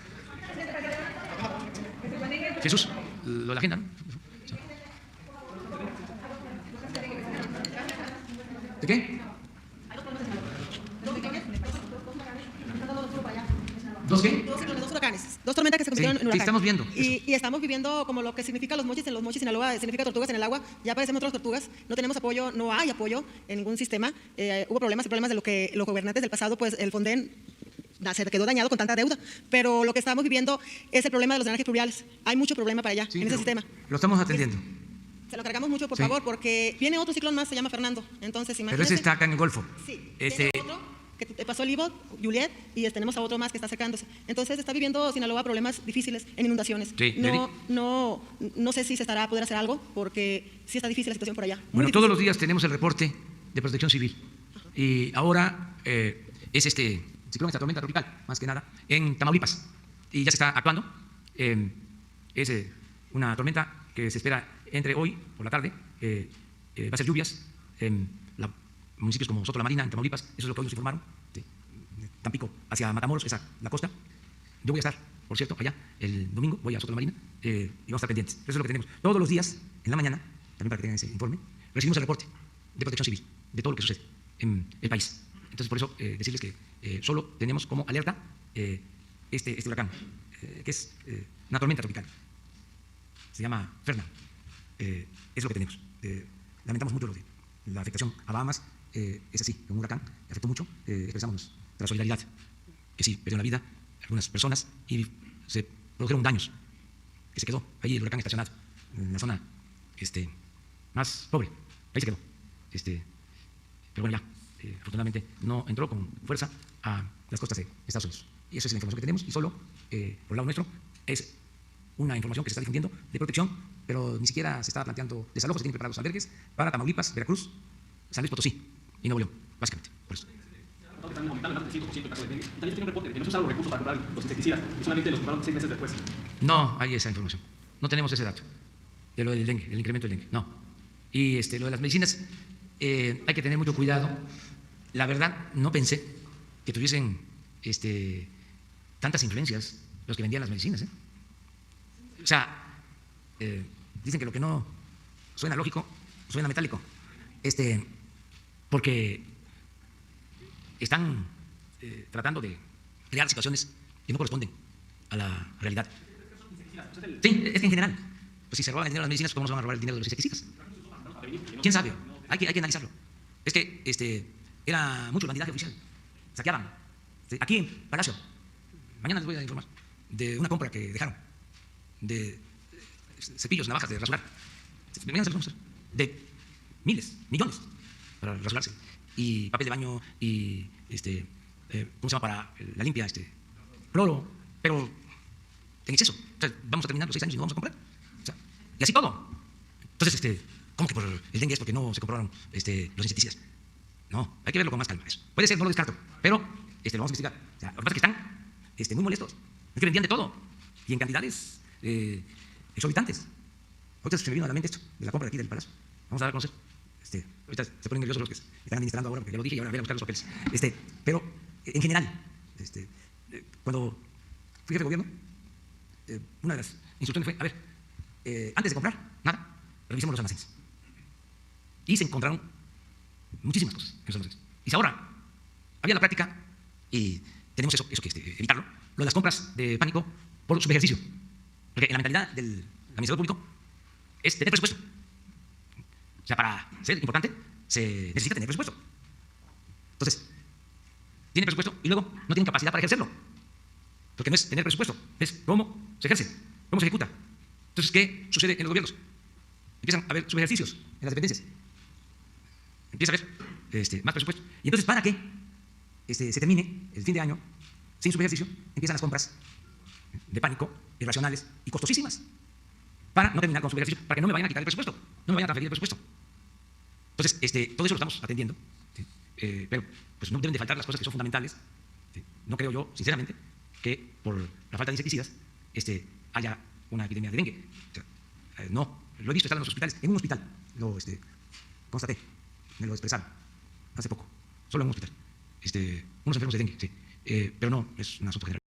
Jesús, lo de la agenda, ¿no? ¿De qué? ¿Dos qué? Dos huracanes, 2 tormentas que se convirtieron en huracanes. Sí, estamos viendo. Y estamos viviendo como lo que significa los mochis. En los mochis, Sinaloa, significa tortugas en el agua. Ya aparecen otras tortugas. No tenemos apoyo, no hay apoyo en ningún sistema. Hubo problemas de lo que los gobernantes del pasado, pues el Fonden se quedó dañado con tanta deuda. Pero lo que estamos viviendo es el problema de los drenajes pluviales. Hay mucho problema para allá, en ese sistema. Lo estamos atendiendo. Se lo cargamos mucho, por Sí. favor, porque viene otro ciclón más, se llama Fernando. Entonces, Pero imagínate. ese está acá en el Golfo. Sí, Este, viene otro que te pasó el Ivo, Juliet, y tenemos a otro más que está acercándose. Entonces, está viviendo Sinaloa problemas difíciles en inundaciones. Sí, No sé si se estará a poder hacer algo, porque sí está difícil la situación por allá. Muy bueno, difícil. todos los días tenemos el reporte de Protección Civil. Y ahora es este ciclón, esta tormenta tropical, más que nada, en Tamaulipas. Y ya se está actuando. Es una tormenta que se espera entre hoy por la tarde. Va a ser lluvias en municipios como Soto la Marina, en Tamaulipas. Eso es lo que hoy nos informaron. De Tampico hacia Matamoros, esa la costa. Yo voy a estar, por cierto, allá el domingo. Voy a Soto la Marina y vamos a estar pendientes. Eso es lo que tenemos. Todos los días, en la mañana, también para que tengan ese informe, recibimos el reporte de Protección Civil de todo lo que sucede en el país. Entonces, por eso, decirles que solo tenemos como alerta este huracán, que es una tormenta tropical. Se llama Fernan. Es lo que tenemos. Lamentamos mucho la afectación a Bahamas. Es así, un huracán afectó mucho. Expresamos nuestra solidaridad, que sí, perdieron la vida algunas personas y se produjeron daños, que se quedó ahí el huracán estacionado en la zona más pobre. Ahí se quedó. Pero bueno, ya, afortunadamente no entró con fuerza a las costas de Estados Unidos. Y esa es la información que tenemos, y solo, por el lado nuestro, es una información que se está difundiendo de protección, pero ni siquiera se está planteando desalojos. Se tienen preparados albergues para Tamaulipas, Veracruz, San Luis Potosí y Nuevo León, básicamente, por eso. También aumentaron más del 5% el caso de dengue. También tiene un reporte de que no se usaron los recursos para comprar los insecticidas y solamente los compraron 6 meses después. No hay esa información. No tenemos ese dato de lo del dengue, el incremento del dengue. No. Y lo de las medicinas, hay que tener mucho cuidado. La verdad, no pensé que tuviesen tantas influencias los que vendían las medicinas. O sea, dicen que lo que no suena lógico suena metálico. Porque están tratando de crear situaciones que no corresponden a la realidad. Sí, es que en general, pues si se roban el dinero de las medicinas, ¿cómo no se van a robar el dinero de los insecticidas? ¿Quién sabe? Hay que analizarlo. Es que era mucho bandidaje oficial. Saqueaban. Aquí en Palacio, mañana les voy a informar de una compra que dejaron de cepillos, navajas de rasurar. Mañana se los vamos a hacer. De miles, millones para rasurarse. Y papel de baño y ¿cómo se llama? Para la limpia, cloro, pero en exceso. O sea, vamos a terminar los 6 años y no vamos a comprar. O sea, y así todo. Entonces, ¿cómo que por el dengue es porque no se compraron los insecticidas? No, hay que verlo con más calma eso. Puede ser, no lo descarto, pero lo vamos a investigar. O sea, lo que pasa es que están muy molestos. Es que vendían de todo y en cantidades exorbitantes. Ahorita se me vino a la mente esto de la compra de aquí del Palacio. Vamos a dar a conocer. Ahorita se ponen nerviosos los que están administrando ahora porque ya lo dije y ahora voy a buscar los papeles. Pero en general, cuando fui jefe de gobierno, una de las instrucciones fue, a ver, antes de comprar nada, revisemos los almacenes. Y se encontraron muchísimas cosas en los almacenes. Y ahora había la práctica, y tenemos eso que evitarlo, lo de las compras de pánico por subejercicio. Porque en la mentalidad del administrador público es tener presupuesto. O sea, para ser importante se necesita tener presupuesto. Entonces, tiene presupuesto y luego no tienen capacidad para ejercerlo. Porque no es tener presupuesto, es cómo se ejerce, cómo se ejecuta. Entonces, ¿qué sucede en los gobiernos? Empiezan a haber subejercicios en las dependencias. Empieza a haber más presupuesto. Y entonces, para que se termine el fin de año sin subejercicio, empiezan las compras de pánico, irracionales y costosísimas, para no terminar con subejercicio, para que no me vayan a quitar el presupuesto, no me vayan a transferir el presupuesto. Entonces, todo eso lo estamos atendiendo, pero pues no deben de faltar las cosas que son fundamentales. No creo yo, sinceramente, que por la falta de insecticidas haya una epidemia de dengue. O sea, no, lo he visto estar en los hospitales. En un hospital lo constaté, me lo expresaron hace poco, solo en un hospital. Unos enfermos de dengue, sí, pero no es un asunto general.